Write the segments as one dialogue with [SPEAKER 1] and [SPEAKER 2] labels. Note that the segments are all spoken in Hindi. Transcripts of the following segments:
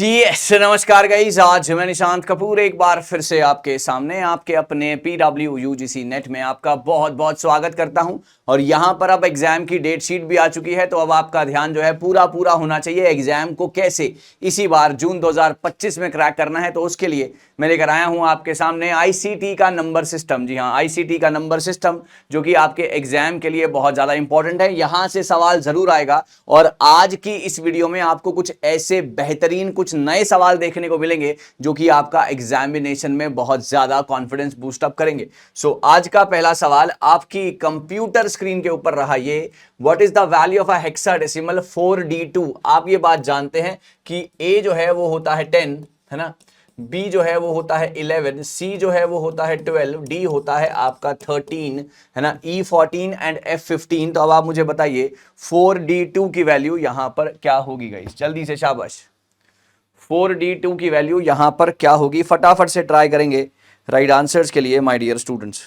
[SPEAKER 1] यस नमस्कार गाइस, आज मैं निशांत कपूर एक बार फिर से आपके सामने आपके अपने PW UGC नेट में आपका बहुत बहुत स्वागत करता हूं। और यहां पर अब एग्जाम की डेट शीट भी आ चुकी है, तो अब आपका ध्यान जो है पूरा होना चाहिए। एग्जाम को कैसे इसी बार जून 2025 में क्रैक करना है, तो उसके लिए मैं लेकर आया हूं आपके सामने ICT का नंबर सिस्टम। जी हाँ, ICT का नंबर सिस्टम जो कि आपके एग्जाम के लिए बहुत ज्यादा इंपॉर्टेंट है। यहां से सवाल जरूर आएगा और आज की इस वीडियो में आपको कुछ ऐसे बेहतरीन कुछ नए सवाल देखने को मिलेंगे जो कि आपका एग्जामिनेशन में बहुत ज्यादा कॉन्फिडेंस बूस्ट अप करेंगे। सो आज का पहला सवाल आपकी कंप्यूटर स्क्रीन के ऊपर रहा ये, what is the value of a hexadecimal 4D2। आप ये बात जानते हैं कि A जो है वो होता है 10, है ना, B जो है वो होता है 11, C जो है वो होता है 12, D होता है आपका 13, है ना, E 14 एंड F 15। तो अब आप मुझे बताइए 4D2 की वैल्यू यहां पर क्या होगी गाइस, जल्दी से शाबाश। 4D2 की वैल्यू यहां पर क्या होगी, फटाफट से ट्राई करेंगे राइट आंसर्स के लिए my dear students.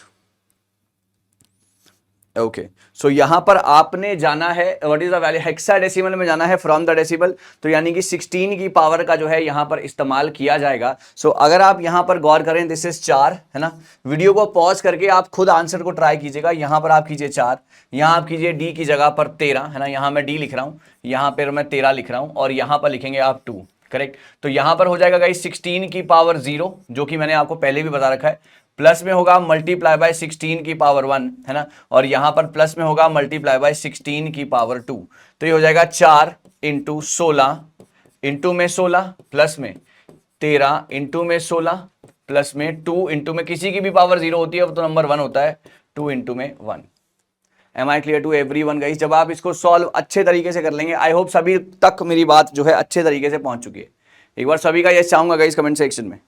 [SPEAKER 1] Okay, so यहां पर आपने जाना है what is the value, hexadecimal में जाना है फ्रॉम द डेसिमल, तो यानी कि 16 की पावर का जो है यहां पर इस्तेमाल किया जाएगा। सो अगर आप यहां पर गौर करें, दिस इज 4, है ना। वीडियो को पॉज करके आप खुद आंसर को ट्राई कीजिएगा। यहां पर आप कीजिए 4, यहां आप कीजिए डी की जगह पर 13, है ना, यहां मैं डी लिख रहा हूं, यहां पर मैं 13 लिख रहा हूं और यहां पर लिखेंगे आप 2, करेक्ट। तो यहां पर हो जाएगा गाइस 16 की पावर 0, जो कि मैंने आपको पहले भी बता रखा है, प्लस में होगा मल्टीप्लाई बाय 16 की पावर 1, है ना, और यहां पर प्लस में होगा मल्टीप्लाई बाय 16 की पावर 2। तो ये हो जाएगा 4 इंटू 16 इंटू में 16 प्लस में 13 इंटू में 16 प्लस में 2 इंटू में किसी की भी पावर 0 होती है तो नंबर 1 होता है, 2 इंटू में 1। Am I clear to everyone guys? जब आप इसको सॉल्व अच्छे तरीके से कर लेंगे, आई होप सभी तक मेरी बात जो है अच्छे तरीके से पहुंच चुकी है। एक बार सभी का यस चाहूंगा गाइस कमेंट सेक्शन में,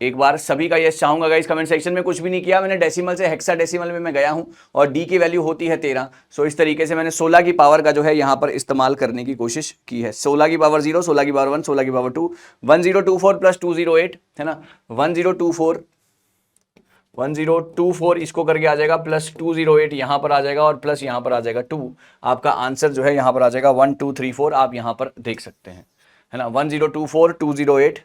[SPEAKER 1] एक बार सभी का यस चाहूंगा गाइस कमेंट सेक्शन में। कुछ भी नहीं किया मैंने, डेसिमल से हेक्साडेसिमल में मैं गया हूं और डी की वैल्यू होती है 13। सो इस तरीके से मैंने 16 की पावर का जो है यहां पर इस्तेमाल करने की कोशिश की है। 16 की पावर 0, 16 की पावर 1, 16 की पावर 2, 1024 प्लस 208, है ना, 1024 इसको करके आ जाएगा, प्लस 208 यहां पर आ जाएगा और प्लस यहां पर आ जाएगा 2। आपका आंसर जो है यहां पर आ जाएगा 1234, आप यहां पर देख सकते हैं, है ना, 1024 208,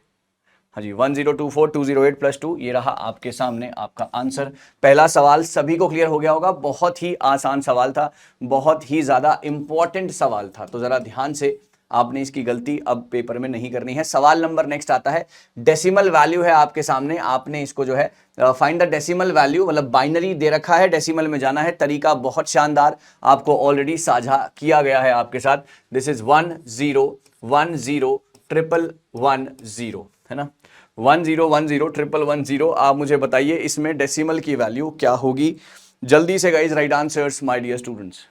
[SPEAKER 1] हाँ जी, 1024 208 प्लस 2, ये रहा आपके सामने आपका आंसर। पहला सवाल सभी को क्लियर हो गया होगा, बहुत ही आसान सवाल था, बहुत ही ज्यादा इंपॉर्टेंट सवाल था। तो जरा ध्यान से आपने इसकी गलती अब पेपर में नहीं करनी है। सवाल नंबर नेक्स्ट आता है, डेसिमल वैल्यू है आपके सामने, आपने इसको जो है फाइंड द डेसिमल वैल्यू, मतलब बाइनरी दे रखा है, डेसिमल में जाना है। तरीका बहुत शानदार, आपको ऑलरेडी साझा किया गया है आपके साथ। दिस इज 10101110, है ना, 10101110। आप मुझे बताइए इसमें डेसिमल की वैल्यू क्या होगी, जल्दी से guys write answers my dear students,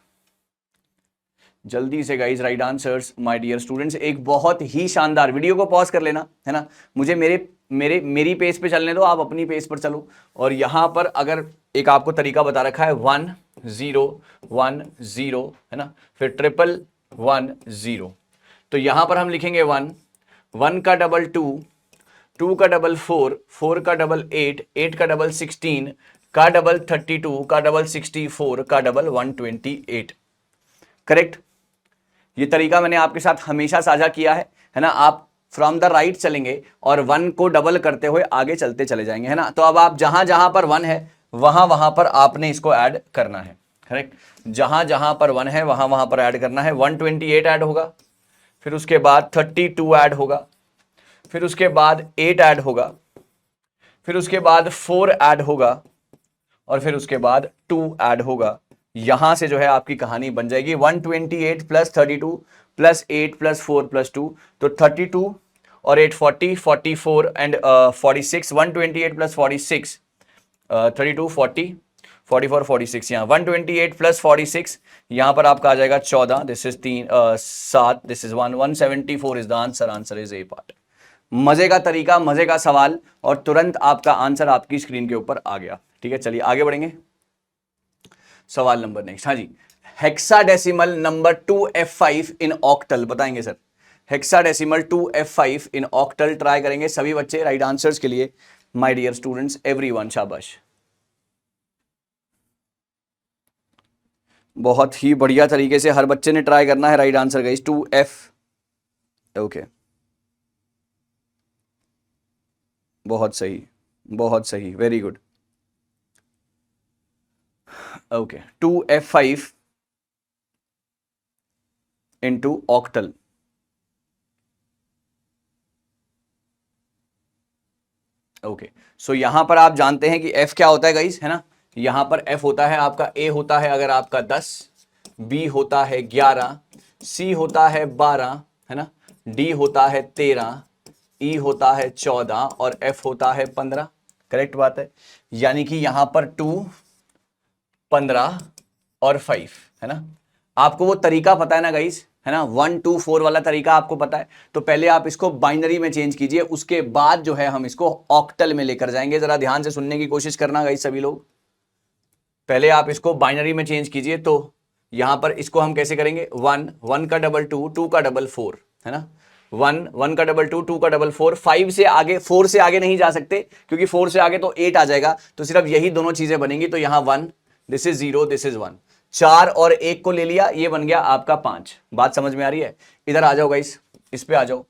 [SPEAKER 1] जल्दी से guys write answers my dear students. एक बहुत ही शानदार, वीडियो को पॉज कर लेना, है ना, मुझे मेरी पेज पे चलने दो, आप अपनी पेज पर चलो। और यहां पर अगर एक आपको तरीका बता रखा है 1010, है ना, फिर 1110, तो यहां पर हम लिखेंगे 1 का डबल 2, 2 का डबल 4, 4 का डबल 8, 8 का डबल 16, का डबल 32, का डबल 64, का डबल 128, करेक्ट। ये तरीका मैंने आपके साथ हमेशा साझा किया है ना। आप फ्रॉम द राइट चलेंगे और 1 को डबल करते हुए आगे चलते चले जाएंगे, है ना। तो अब आप जहां जहां पर 1 है वहां पर आपने इसको ऐड करना है, करेक्ट। जहां जहां पर 1 है वहां पर ऐड करना है। 128 ऐड होगा, फिर उसके बाद 32 ऐड होगा, फिर उसके बाद 8 ऐड होगा, फिर उसके बाद 4 ऐड होगा और फिर उसके बाद 2 ऐड होगा। यहां से जो है आपकी कहानी बन जाएगी। 128 प्लस 32 प्लस 8 प्लस 4 प्लस 2, तो 32 और 8 40, 44 एंड 46, 128 प्लस 46, 32 40 44 46, यहाँ 128 प्लस 46, यहां पर आपका आ जाएगा 14, this is 7, this is 174 is the answer, answer is a part. मजे का तरीका, मजे का सवाल और तुरंत आपका आंसर आपकी स्क्रीन के ऊपर आ गया। ठीक है, चलिए आगे बढ़ेंगे। सवाल नंबर नेक्स्ट, हाँ जी, हेक्साडेसिमल नंबर 2F5 इन ऑक्टल बताएंगे सर। हेक्साडेसिमल 2F5 इन ऑक्टल ट्राई करेंगे सभी बच्चे राइट आंसर्स के लिए, माय डियर स्टूडेंट्स एवरीवन, शाबाश। बहुत ही बढ़िया तरीके से हर बच्चे ने ट्राई करना है right answer guys, 2F, okay. बहुत सही, बहुत सही, very good. Okay, 2F5 into octal. Okay, so यहां पर आप जानते हैं कि F क्या होता है गाइस, है ना। यहां पर F होता है आपका, A होता है अगर आपका 10, B होता है 11, C होता है 12, है ना, D होता है 13, E होता है 14 और F होता है 15। करेक्ट बात है। यानी कि यहां पर 2, 15 और 5, है ना। आपको वो तरीका पता है ना गाइस, है ना, 1 2 4 वाला तरीका आपको पता है। तो पहले आप इसको बाइनरी में चेंज कीजिए, उसके बाद जो है हम इसको ऑक्टल में लेकर जाएंगे। जरा ध्यान से सुनने की कोशिश करना गाइस सभी लोग। पहले आप इसको बाइनरी में चेंज कीजिए। तो यहां पर इसको हम कैसे करेंगे, 1 1 का डबल 2, 2 का डबल 4, है ना। 1 1 का डबल 2, 2 का डबल 4, 5 से आगे, 4 से आगे नहीं जा सकते क्योंकि 4 से आगे तो 8 आ जाएगा। तो सिर्फ यही दोनों चीजें बनेंगी। तो यहां 1, दिस इज 0, दिस इज 1। 4 और 1 को ले लिया, ये बन गया आपका 5। बात समझ में आ रही है। इधर आ जाओ गाइस, इस पे आ जाओ,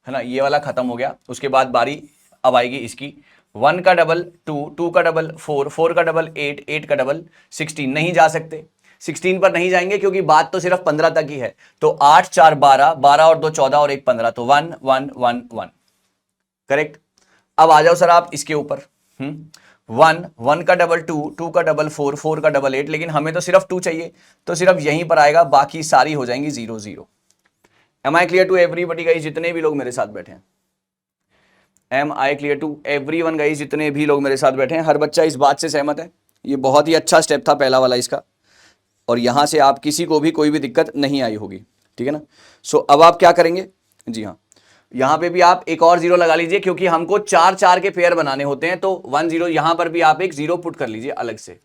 [SPEAKER 1] है ना। ये वाला खत्म हो गया, उसके बाद बारी अब आएगी इसकी। 1 का डबल 2, 2 का डबल 4, 4 का डबल 8, 8 का डबल 16। नहीं जा सकते, 16 पर नहीं जाएंगे क्योंकि बात तो सिर्फ 15 तक ही है। तो 8 4 12, 12 और 2 14 और 1 15, तो 1 1 1 1। करेक्ट। अब आ जाओ सर आप इसके ऊपर। 1 1 का डबल 2, 2 का डबल 4, 4 का डबल 8, लेकिन हमें तो सिर्फ 2 चाहिए, तो सिर्फ यहीं पर आएगा, बाकी सारी हो जाएंगी 0 0। Am I clear to everybody guys, जितने भी लोग मेरे साथ बैठे हैं। Am I clear to everyone guys, जितने भी लोग मेरे साथ बैठे हैं, हर बच्चा इस बात से सहमत है। ये बहुत ही अच्छा स्टेप था पहला वाला इसका, और यहां से आप किसी को भी कोई भी दिक्कत नहीं आई होगी, ठीक है ना। सो अब आप क्या करेंगे, जी हाँ, यहां पे भी आप एक और 0 लगा लीजिए क्योंकि हमको 4 4 के पेयर बनाने होते हैं। तो 1 0, यहां पर भी आप एक 0 पुट कर लीजिए अलग से,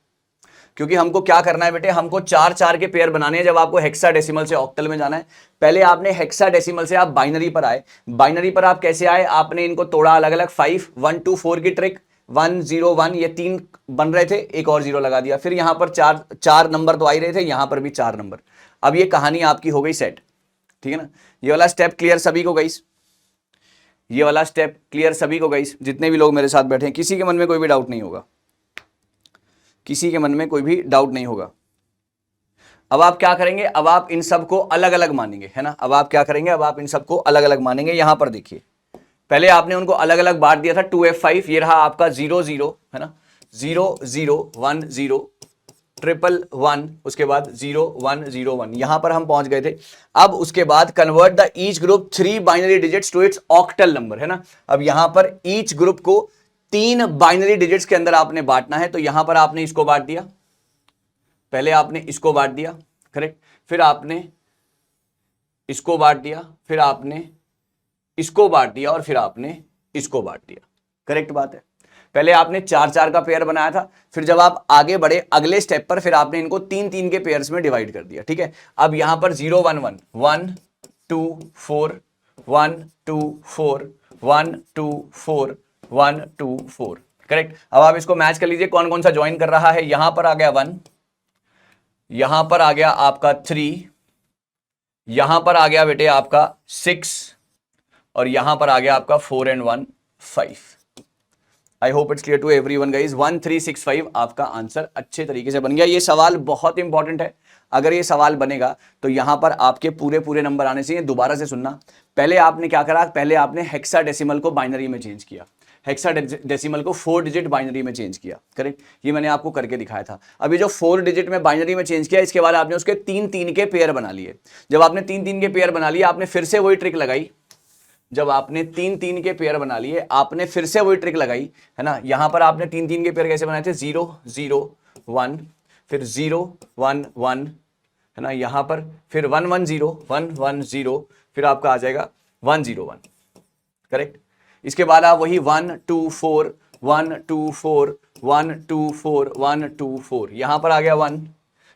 [SPEAKER 1] क्योंकि हमको क्या करना है बेटे, हमको 4 4 के पेयर बनाने हैं। जब आपको हेक्साडेसिमल से ऑक्टल में जाना है, पहले आपने हेक्साडेसिमल से आप बाइनरी पर आए। बाइनरी पर आप कैसे आए, आपने इनको तोड़ा अलग अलग, 5 1 2 4 की ट्रिक, 1 0 1, ये 3 बन रहे थे, एक और 0 लगा दिया। फिर यहां पर 4 4 नंबर तो आ ही रहे थे, यहां पर भी 4 नंबर। अब ये कहानी आपकी हो गई सेट, ठीक है ना। ये वाला स्टेप क्लियर सभी को गाइस, ये वाला स्टेप क्लियर सभी को गाइस, जितने भी लोग मेरे साथ बैठे हैं, किसी के मन में कोई भी डाउट नहीं होगा, किसी के मन में कोई भी डाउट नहीं होगा। अब आप क्या करेंगे, अब आप इन सबको अलग अलग मानेंगे, है ना। अब आप क्या करेंगे, अब आप इन सबको अलग अलग मानेंगे। यहां पर देखिए, पहले आपने उनको अलग अलग बांट दिया था। 2F5 ये रहा आपका 0 0, है ना, 0 0 1 0, 1 1 उसके बाद 0 1 0 1, यहां पर हम पहुंच गए थे। अब उसके बाद convert the each group 3 binary digits to its octal number, है ना। अब यहां पर ईच ग्रुप को 3 बाइनरी डिजिट्स के अंदर आपने बांटना है। तो यहां पर आपने इसको बांट दिया, पहले आपने इसको बांट दिया, करेक्ट, फिर आपने इसको बांट दिया, फिर आपने इसको बांट दिया और फिर आपने इसको बांट दिया। करेक्ट बात है। पहले आपने 4 4 का पेयर बनाया था, फिर जब आप आगे बढ़े अगले स्टेप पर, फिर आपने इनको 3 3 के पेयर्स में डिवाइड कर दिया, ठीक है। अब यहां पर 0 1 1 1 2 4 1 2 4 1 2 4 1 2 4, करेक्ट। अब आप इसको मैच कर लीजिए, कौन कौन सा ज्वाइन कर रहा है। यहां पर आ गया 1, यहां पर आ गया आपका 3, यहां पर आ गया बेटे आपका 6, और यहां पर आ गया आपका 4 and 1 5। I hope it's clear to everyone guys. 1 3 6 5 आपका आंसर अच्छे तरीके से बन गया। ये सवाल बहुत इंपॉर्टेंट है, अगर ये सवाल बनेगा तो यहां पर आपके पूरे पूरे नंबर आने चाहिए। दोबारा से सुनना, पहले आपने क्या करा, पहले आपने हेक्साडेसिमल को बाइनरी में चेंज किया, हेक्साडेसिमल को 4 डिजिट बाइनरी में चेंज किया, करेक्ट। ये मैंने आपको करके दिखाया था। अभी जो 4 डिजिट में बाइनरी में चेंज किया, इसके बाद आपने उसके 3 3 के पेयर बना लिए। जब आपने 3 3 के पेयर बना लिए, आपने फिर से वही ट्रिक लगाई। जब आपने 3 3 के पेयर बना लिए, आपने फिर से वही ट्रिक लगाई, है ना। यहां पर आपने 3 3 के पेयर कैसे बनाए थे, 0 0 1, फिर 0 1 1, है ना। यहां पर फिर 1 1 0 1 1 0, फिर आपका आ जाएगा 1 0 1, करेक्ट। इसके बाद आप वही 1 2 4 1 2 4 1 2 4 1 2 4, यहां पर आ गया 1,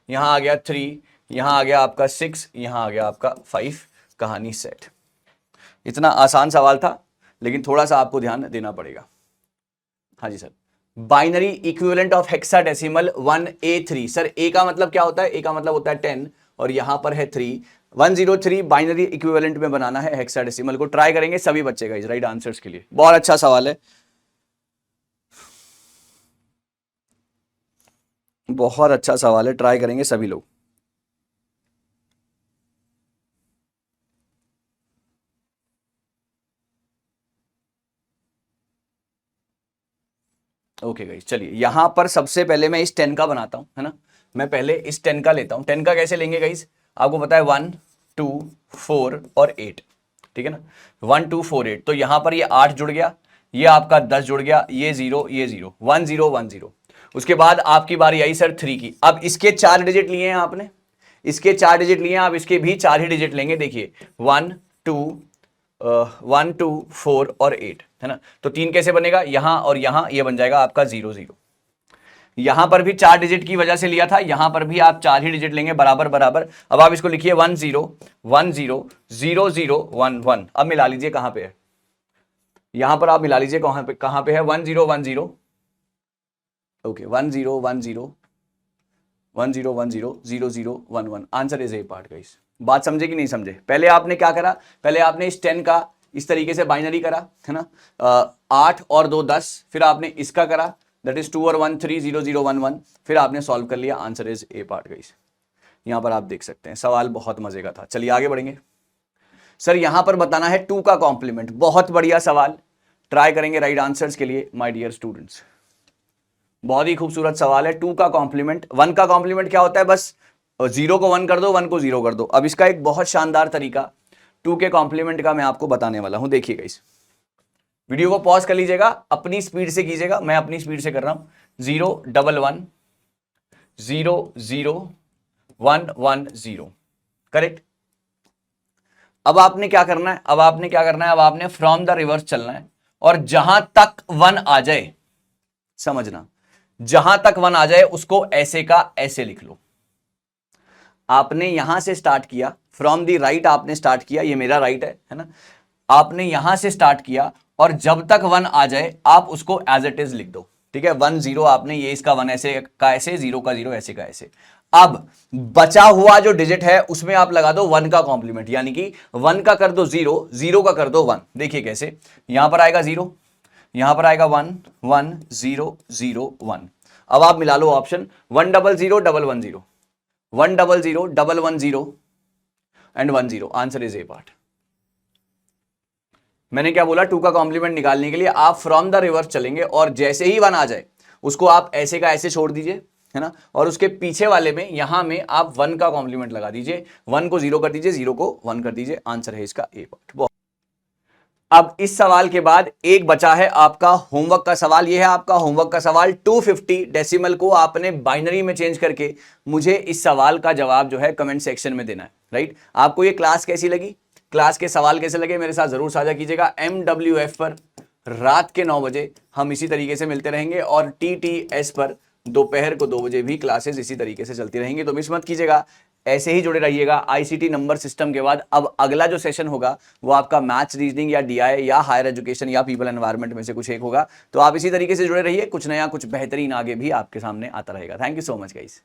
[SPEAKER 1] यहां आ गया 3, यहां आ गया आपका 6, यहां आ गया आपका 5। कहानी सेट। इतना आसान सवाल था, लेकिन थोड़ा सा आपको ध्यान देना पड़ेगा। हाँ जी sir, binary equivalent of hexadecimal 1A3। Sir A का मतलब क्या होता है, ए का मतलब होता है 10, और यहां पर है 3। 103 बाइनरी इक्विवेलेंट में बनाना है हेक्साडेसिमल को। ट्राई करेंगे सभी बच्चे का राइट आंसर्स के लिए। बहुत अच्छा सवाल है, बहुत अच्छा सवाल है, ट्राई करेंगे सभी लोग। ओके गाइस, चलिए यहां पर सबसे पहले मैं इस 10 का बनाता हूं, है ना। मैं पहले इस 10 का लेता हूं। 10 का कैसे लेंगे गाइस, आपको पता है 1 2 4 और 8, ठीक है ना। 1 2 4 8, तो यहां पर ये 8 जुड़ गया, ये आपका 10 जुड़ गया, ये 0 ये 0, 1 0 1 0। उसके बाद आपकी बारी आई सर 3 की। अब इसके 4 डिजिट लिए हैं आपने, इसके 4 डिजिट लिए हैं, आप इसके भी 4 ही डिजिट लेंगे। देखिए 1 2 1 2 4 और 8, है ना। तो 3 कैसे बनेगा, यहां और यहां, ये बन जाएगा आपका 0 0। यहां पर भी 4 डिजिट की वजह से लिया था, यहां पर भी आप 4 ही डिजिट लेंगे, बराबर बराबर। अब आप इसको लिखिए 1 0 1 0 0 0 1 1। अब मिला लीजिए कहां पे है, यहां पर आप मिला लीजिए कहां पे है 1 0 1 0। Okay 1 0 1 0 1 0 1 0 0 0 1 1। Answer is a part guys. बात समझे कि नहीं समझे। पहले आपने क्या करा, पहले आपने इस 10 का इस तरीके से बाइनरी करा, है ना। 8 और 2 10, फिर आपने इसका करा, दैट इज 2 और 1 3 0 0 1 1, फिर आपने सॉल्व कर लिया। Answer is a part guys. यहां पर आप देख सकते हैं, सवाल बहुत मजे का था। चलिए आगे बढ़ेंगे। सर यहां पर बताना है 2 का कॉम्प्लीमेंट। बहुत बढ़िया सवाल, ट्राई करेंगे राइट आंसर्स के लिए माय डियर स्टूडेंट्स। बहुत ही खूबसूरत सवाल है। 2 का कॉम्प्लीमेंट, 1 का कॉम्प्लीमेंट क्या होता है, बस 0 को 1 कर दो, 1 को 0 कर दो। अब इसका एक बहुत शानदार तरीका 2 के कॉम्प्लीमेंट का मैं आपको बताने वाला हूं। देखिएगा, इस वीडियो को पॉज कर लीजिएगा, अपनी स्पीड से कीजिएगा, मैं अपनी स्पीड से कर रहा हूं। 0 1 1 0 0 1 1 0, करेक्ट। अब आपने क्या करना है, अब आपने क्या करना है, अब आपने फ्रॉम द रिवर्स चलना है, और जहां तक 1 आ जाए, समझना, जहां तक 1 आ जाए उसको ऐसे का ऐसे लिख लो। आपने यहां से स्टार्ट किया, फ्रॉम दी राइट आपने स्टार्ट किया, ये मेरा राइट है ना। आपने यहां से स्टार्ट किया और जब तक 1 आ जाए आप उसको एज इट इज लिख दो, ठीक है। 1 0 आपने, ये इसका 1 ऐसे का ऐसे, 0 का 0 ऐसे का ऐसे। अब बचा हुआ जो डिजिट है उसमें आप लगा दो 1 का कॉम्प्लीमेंट, यानी कि 1 का कर दो 0, 0 का कर दो 1। देखिए कैसे, यहां पर आएगा 0, यहां पर आएगा 1 1 0 0 1। अब आप मिला लो option 1 0 0 1 1 0, 1 0 0 1 1 0 and 1 0। Answer is a part. मैंने क्या बोला, 2 का कॉम्प्लीमेंट निकालने के लिए आप फ्रॉम द रिवर्स चलेंगे, और जैसे ही 1 आ जाए उसको आप ऐसे का ऐसे छोड़ दीजिए, है ना। और उसके पीछे वाले में, यहां में आप 1 का कॉम्प्लीमेंट लगा दीजिए, 1 को 0 कर दीजिए, 0 को 1 कर दीजिए। आंसर है इसका ए पार्ट। अब इस सवाल के बाद एक बचा है आपका होमवर्क का सवाल। यह है आपका होमवर्क का सवाल। 250 डेसिमल को आपने बाइनरी में चेंज करके मुझे इस सवाल का जवाब जो है कमेंट सेक्शन में देना है, राइट। आपको ये क्लास कैसी लगी, क्लास के सवाल कैसे लगे, मेरे साथ जरूर साझा कीजिएगा। MWF पर रात के 9 बजे हम इसी तरीके से मिलते रहेंगे, और TTS पर दोपहर को 2 बजे भी क्लासेस इसी तरीके से चलती रहेंगी, तो मिस मत कीजिएगा। ऐसे ही जुड़े रहिएगा। ICT नंबर सिस्टम के बाद अब अगला जो सेशन होगा वो आपका मैथ्स, रीजनिंग या DI या हायर एजुकेशन या पीपल एनवायरनमेंट में से कुछ एक होगा। तो आप इसी तरीके से जुड़े रहिए, कुछ नया कुछ बेहतरीन आगे भी आपके सामने आता रहेगा। Thank you so much guys.